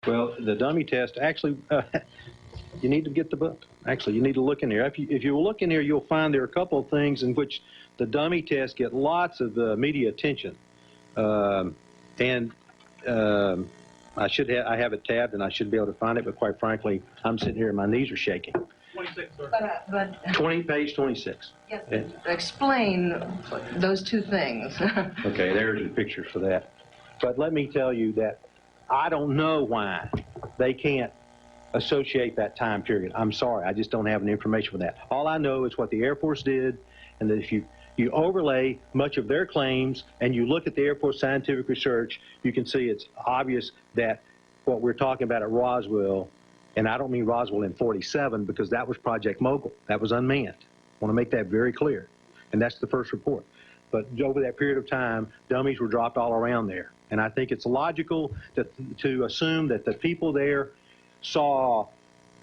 Well, the dummy test, actually, you need to get the book. Actually, you need to look in there. If you look in there, you'll find there are a couple of things in which the dummy tests get lots of media attention. I have it tabbed, and I should be able to find it, but quite frankly, I'm sitting here and my knees are shaking. 26, sir. Page 26. Yes, explain those two things. Okay, there's the picture for that. But let me tell you that I don't know why they can't associate that time period. I'm sorry, I just don't have any information for that. All I know is what the Air Force did, and that if you overlay much of their claims and you look at the Air Force scientific research, you can see it's obvious that what we're talking about at Roswell, and I don't mean Roswell in 47 because that was Project Mogul. That was unmanned. I want to make that very clear. And that's the first report. But over that period of time, dummies were dropped all around there. And I think it's logical to assume that the people there saw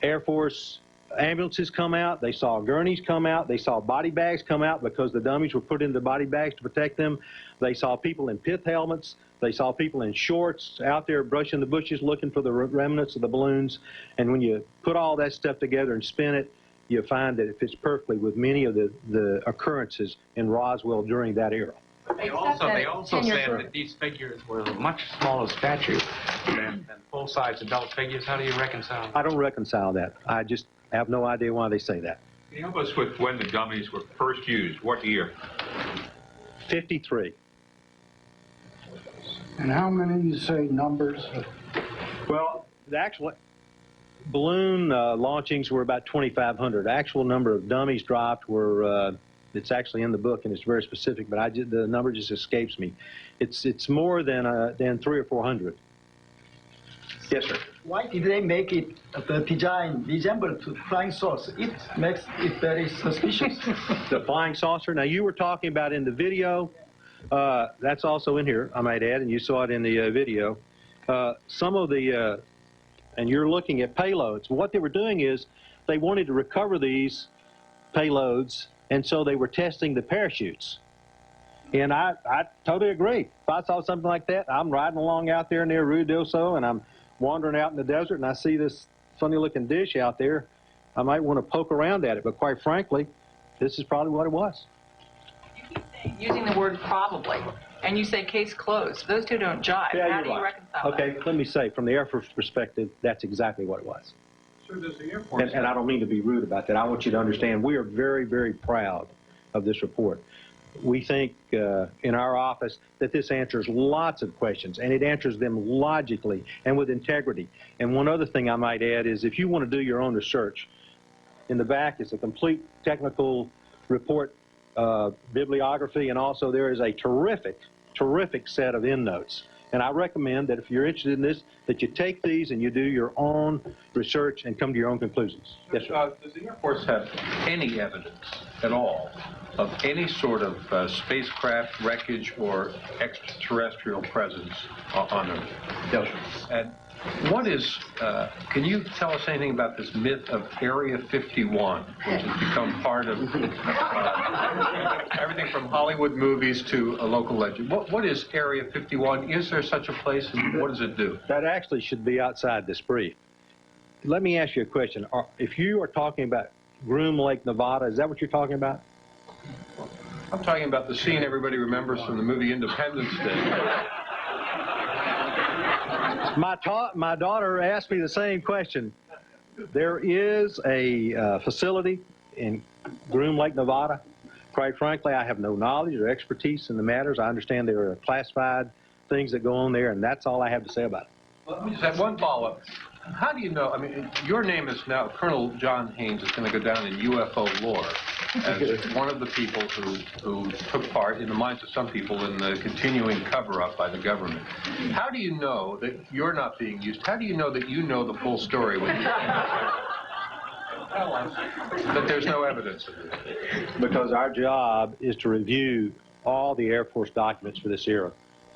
Air Force ambulances come out, they saw gurneys come out, they saw body bags come out because the dummies were put into body bags to protect them. They saw people in pith helmets. They saw people in shorts out there brushing the bushes looking for the remnants of the balloons. And when you put all that stuff together and spin it, you find that it fits perfectly with many of the occurrences in Roswell during that era. They also said that these figures were much smaller stature than full-size adult figures. How do you reconcile that? I don't reconcile that. I just have no idea why they say that. Can you help us with when the dummies were first used? What year? 53. And how many, you say, numbers? Well, the actual balloon launchings were about 2,500. The actual number of dummies dropped were, it's actually in the book and it's very specific, but the number just escapes me. It's more than 300 or 400. Yes, sir. Why did they make it, the design resemble to flying saucer? It makes it very suspicious. The flying saucer. Now, you were talking about in the video. That's also in here, I might add, and you saw it in the video. Some of the, and you're looking at payloads. What they were doing is they wanted to recover these payloads, and so they were testing the parachutes. And I totally agree. If I saw something like that, I'm riding along out there near Rio del Sol, and I'm wandering out in the desert, and I see this funny-looking dish out there. I might want to poke around at it, but quite frankly, this is probably what it was. Using the word probably, and you say case closed. Those two don't jive. Yeah, How do you reconcile that? Okay, let me say, from the Air Force perspective, that's exactly what it was. So does the Air Force And I don't mean to be rude about that. I want you to understand we are very, very proud of this report. We think in our office that this answers lots of questions, and it answers them logically and with integrity. And one other thing I might add is if you want to do your own research, in the back is a complete technical report bibliography, and also there is a terrific set of endnotes. And I recommend that if you're interested in this, that you take these and you do your own research and come to your own conclusions. Yes, sir. Does the Air Force have any evidence at all of any sort of spacecraft wreckage or extraterrestrial presence on Earth? Yes, sir. And what is, can you tell us anything about this myth of Area 51, which has become part of everything from Hollywood movies to a local legend? What is Area 51? Is there such a place, and what does it do? That actually should be outside this brief. Let me ask you a question. If you are talking about Groom Lake, Nevada, is that what you're talking about? I'm talking about the scene everybody remembers from the movie Independence Day. My daughter asked me the same question. There is a facility in Groom Lake, Nevada. Quite frankly, I have no knowledge or expertise in the matters. I understand there are classified things that go on there, and that's all I have to say about it. Well, let me just have one follow-up. How do you know, I mean, your name is now, Colonel John Haynes is going to go down in UFO lore as one of the people who took part, in the minds of some people, in the continuing cover-up by the government. How do you know that you're not being used? How do you know that you know the full story when you that there's no evidence of this? Because our job is to review all the Air Force documents for this era.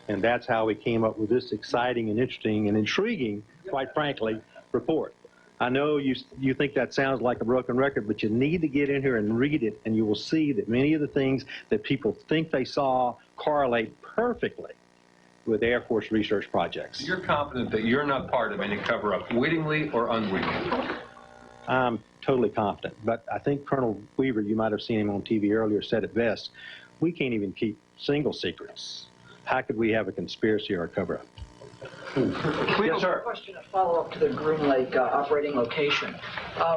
And that's how we came up with this exciting and interesting and intriguing, quite frankly, report. I know you think that sounds like a broken record, but you need to get in here and read it, and you will see that many of the things that people think they saw correlate perfectly with Air Force research projects. You're confident that you're not part of any cover-up, wittingly or unwittingly? I'm totally confident. But I think Colonel Weaver, you might have seen him on TV earlier, said it best. We can't even keep single secrets. How could we have a conspiracy or a cover-up? Yes, sir. Question, a follow-up to the Groom Lake operating location.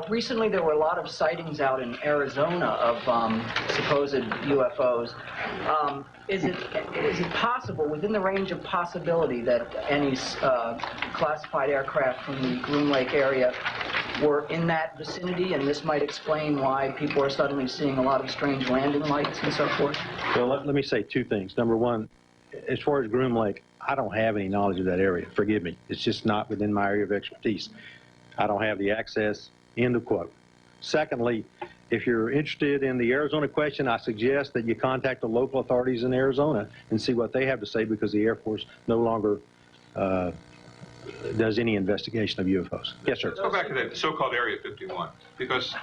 Recently, there were a lot of sightings out in Arizona of supposed UFOs. Is it possible, within the range of possibility, that any classified aircraft from the Groom Lake area were in that vicinity, and this might explain why people are suddenly seeing a lot of strange landing lights and so forth? Well, let me say two things. Number one, as far as Groom Lake, I don't have any knowledge of that area. Forgive me. It's just not within my area of expertise. I don't have the access. End of quote. Secondly, if you're interested in the Arizona question, I suggest that you contact the local authorities in Arizona and see what they have to say, because the Air Force no longer does any investigation of UFOs. Yes, sir. Let's go back to that so-called Area 51, because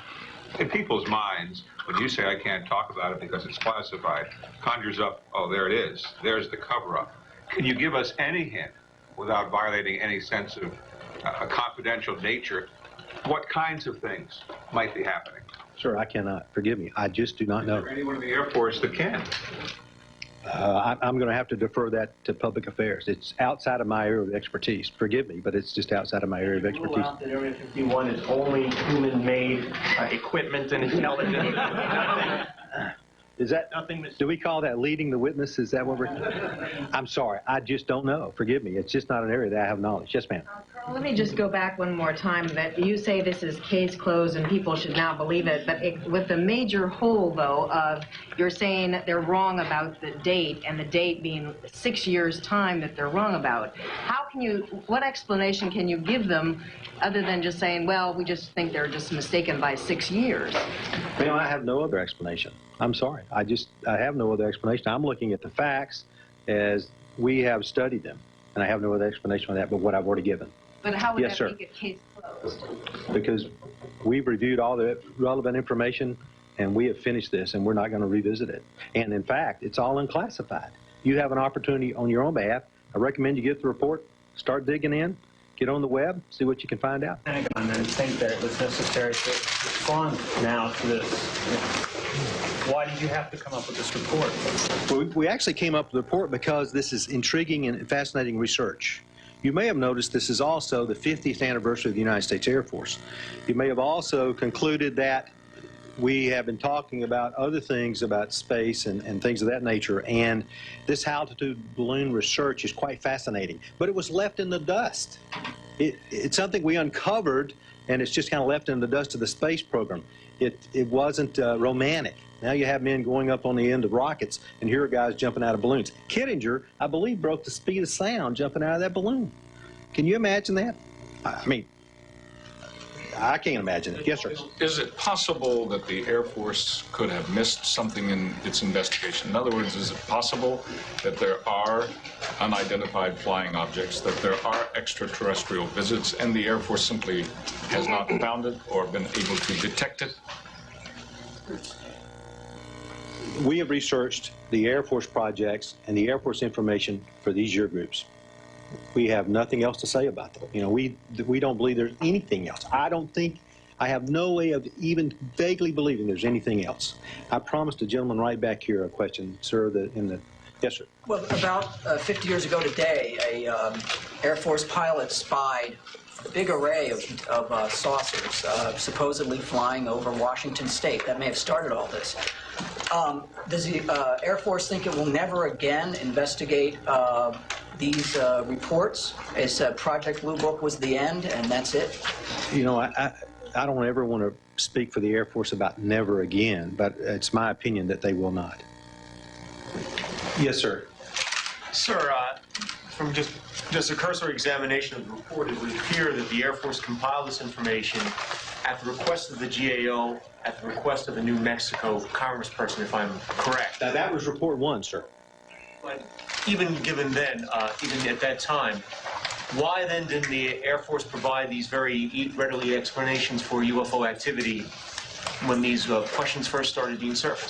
in people's minds, when you say I can't talk about it because it's classified, conjures up, oh, there it is. There's the cover-up. Can you give us any hint, without violating any sense of a confidential nature, what kinds of things might be happening? Sir, I cannot. Forgive me. I just do not know. Is there anyone in the Air Force that can? I'm going to have to defer that to public affairs. It's outside of my area of expertise. Forgive me, but it's just outside of my area of expertise. Rule out that Area 51 is only human-made equipment and intelligence. Is that, do we call that leading the witness? Is that what we're, I'm sorry, I just don't know. Forgive me. It's just not an area that I have knowledge. Yes, ma'am. Colonel, let me just go back one more time. That you say this is case closed and people should now believe it, but with the major hole, though, of you're saying that they're wrong about the date, and the date being 6 years' time that they're wrong about. How can you, what explanation can you give them other than just saying, well, we just think they're just mistaken by 6 years? Well, I have no other explanation. I'm sorry. I have no other explanation. I'm looking at the facts as we have studied them, and I have no other explanation on that but what I've already given. But how would Yes, that sir. make it case closed? Because we've reviewed all the relevant information, and we have finished this, and we're not going to revisit it. And in fact, it's all unclassified. You have an opportunity on your own behalf. I recommend you get the report, start digging in, get on the web, see what you can find out. Pentagon didn't think that it was necessary to respond now to this. Why did you have to come up with this report? Well, we actually came up with the report because this is intriguing and fascinating research. You may have noticed this is also the 50th anniversary of the United States Air Force. You may have also concluded that we have been talking about other things about space and things of that nature, and this high-altitude balloon research is quite fascinating. But it was left in the dust. It's something we uncovered, and it's just kind of left in the dust of the space program. It wasn't romantic. Now you have men going up on the end of rockets, and here are guys jumping out of balloons. Kittinger, I believe, broke the speed of sound jumping out of that balloon. Can you imagine that? I mean, I can't imagine it. Yes, sir. Is it possible that the Air Force could have missed something in its investigation? In other words, is it possible that there are unidentified flying objects, that there are extraterrestrial visits, and the Air Force simply has not found it or been able to detect it? We have researched the Air Force projects and the Air Force information for these year groups. We have nothing else to say about them. You know, we don't believe there's anything else. I have no way of even vaguely believing there's anything else. I promised a gentleman right back here a question, sir, yes, sir. Well, about 50 years ago today, a Air Force pilot spied a big array of saucers supposedly flying over Washington State. That may have started all this. Does the Air Force think it will never again investigate these reports? As Project Blue Book was the end, and that's it? You know, I don't ever want to speak for the Air Force about never again, but it's my opinion that they will not. Yes, sir. Sir, from just a cursory examination of the report, it would appear that the Air Force compiled this information at the request of the GAO, at the request of the New Mexico congressperson, if I'm correct. Now, that was report one, sir. But even given then, even at that time, why then didn't the Air Force provide these very readily explanations for UFO activity when these questions first started being surfaced?